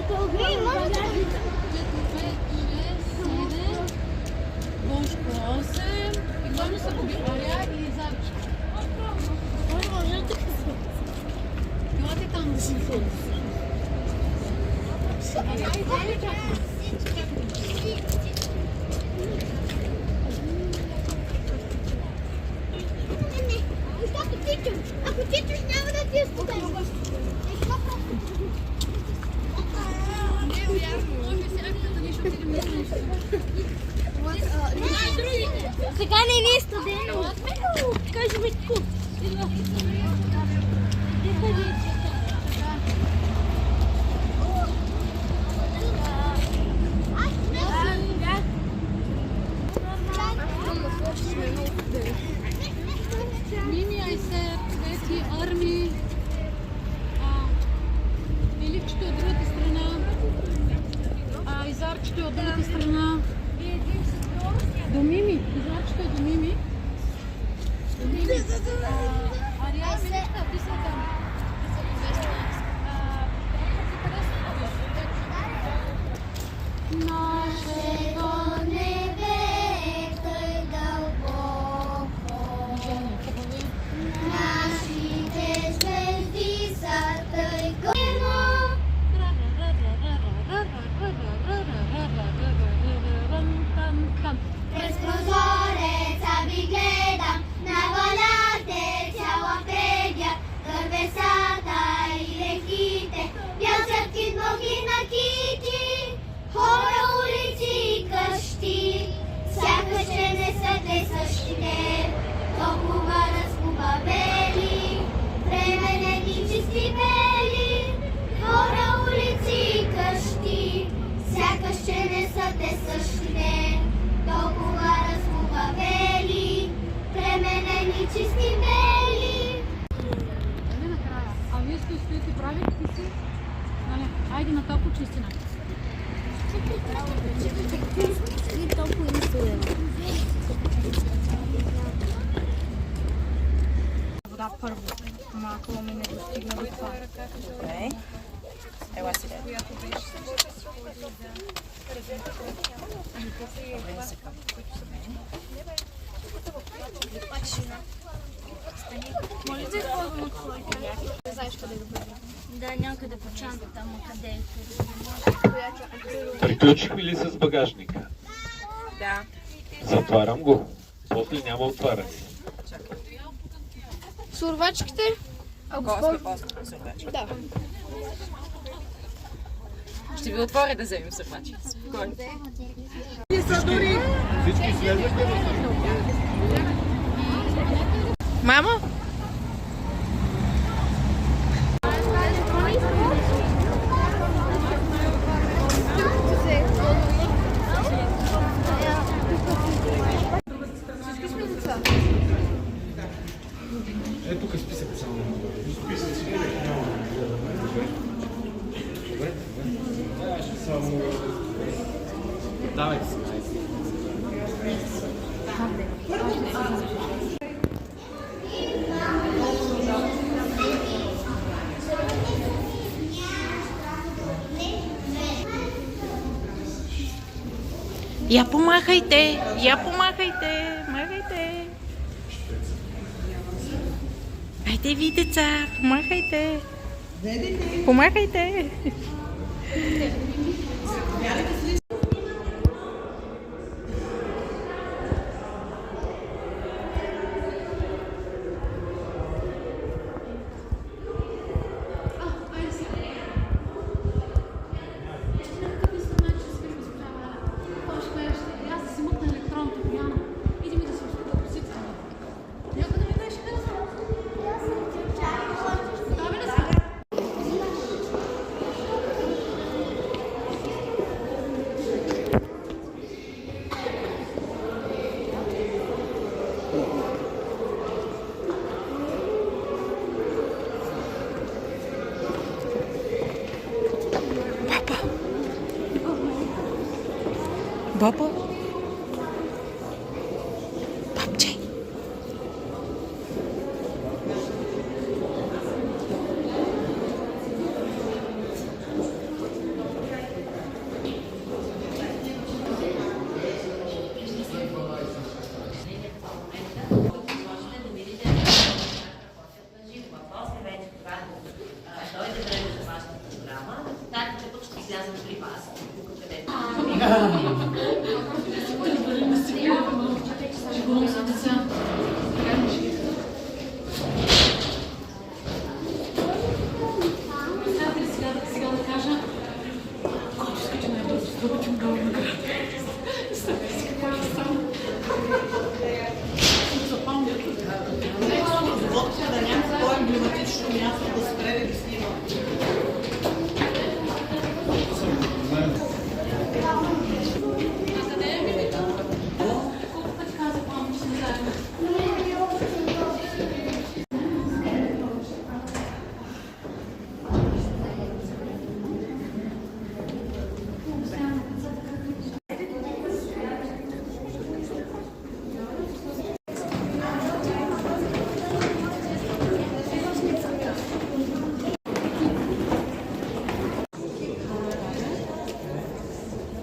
Бошко 8. И главно са губи Ария и Зарче. Елате там да си Ако тичаш, няма да ти е студент. Не, вярно. Може би сега да нещо отидем да нещо. Сега не е студент. Кажи ми тук. Мими, Айсер, Цвети, Арми. Еливчето от другата страна. Изарчето от другата страна. До Мими. Изарчето е до Мими. Ария, Миличка, ти са там. Нашето небе е тъй дълбоко, нашите звезди са тъй голямо. През прозореца ви гледам, на валите цяла педя, дървесата и реките, пясъци ноги на кити, хора, улици и къщи, сякаш че не са те същите, толкова разхубавели, временени чисти бели, хора, улици и къщи, сякаш че не са те същите, толкова разхубавели, пременени чисти бели. Нали накрая? А вие стоите прави ти си? Нали? Айде на топло чистина. И толкова и студено. Вода първо. Малко ми не достигна до това. Добре. Ела си дай. Може да използвам твоите? Не знаеш къде да бъде. Да, някъде по чанта, там къде е. Приключихме ли с багажника? Да. Затварям го. После няма отваряне. Сурвачките? Да. Ще ви отворя да вземем сървачките. Спокойно. Всички слезахте ли? Мамо? Ето тук е списък само. Само... Давай си. Я помахайте, махайте. Айде ви, деца, помахайте. Помахайте. Баба? Бабче?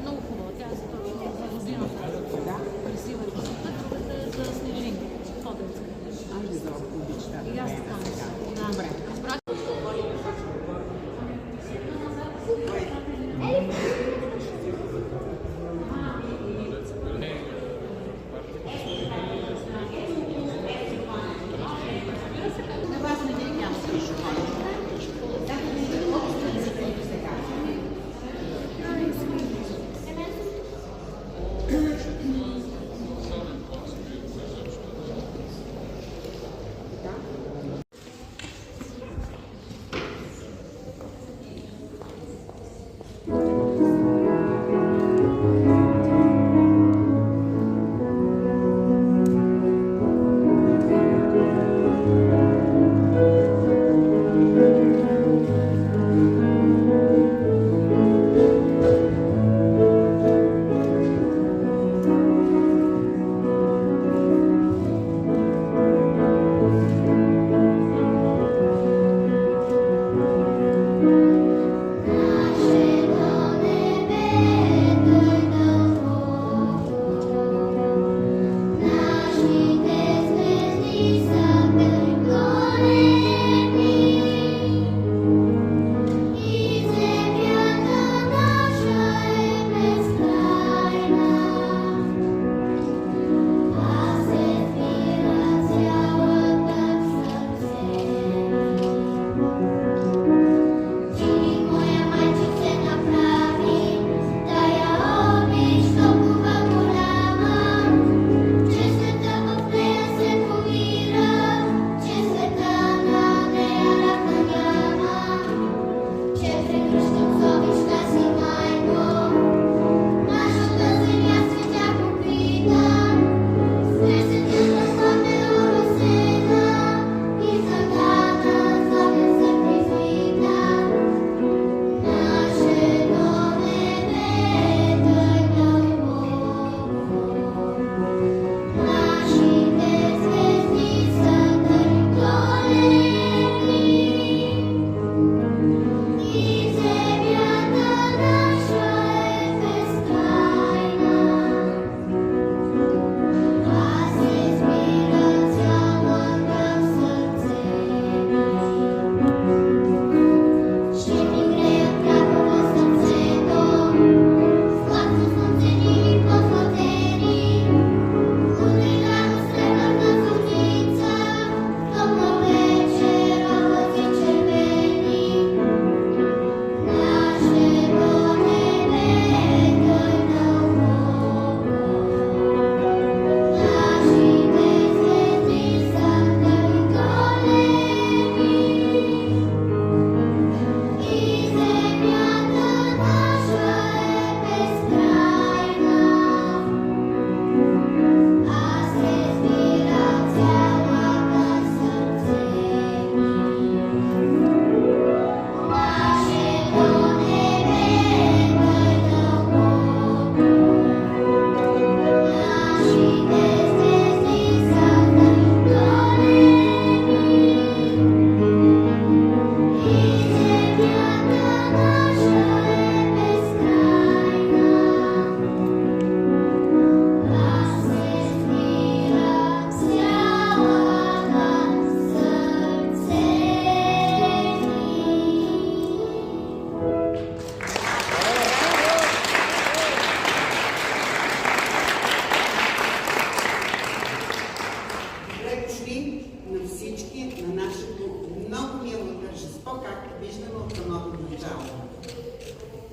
Много хубаво. Тя е за родината. Красива е косата. Е за снежинки. По-детска. И аз така мисля. Добре. Разбрах.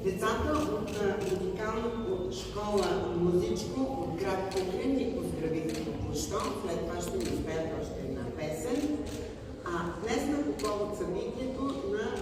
Децата от музикалната школа Музичко от град Куклен ни поздравиха по площон, след това ще ни изпеят още една песен. А днес на повод събитието на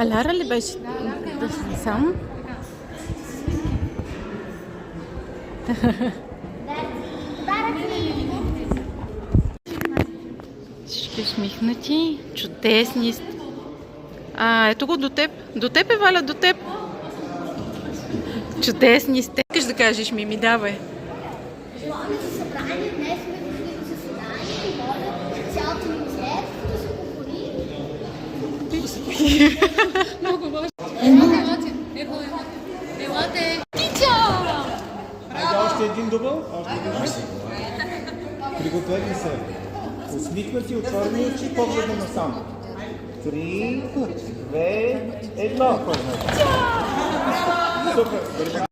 А Лара ли беше? Да, сам? Всички усмихнати, чудесни. Ето го до теб. До теб е, Валя, до теб. Чудесни сте. Искаш да кажеш, Мими, давай. Желание за събрание, днес сме дошли до заседание и моля цялото министерство да се покори. Много важно. Елате. Елате. Айде още един дубъл. Пригответе се. Усмихнати, отворени очи, погледна насам. 3, 2, 1. Супер!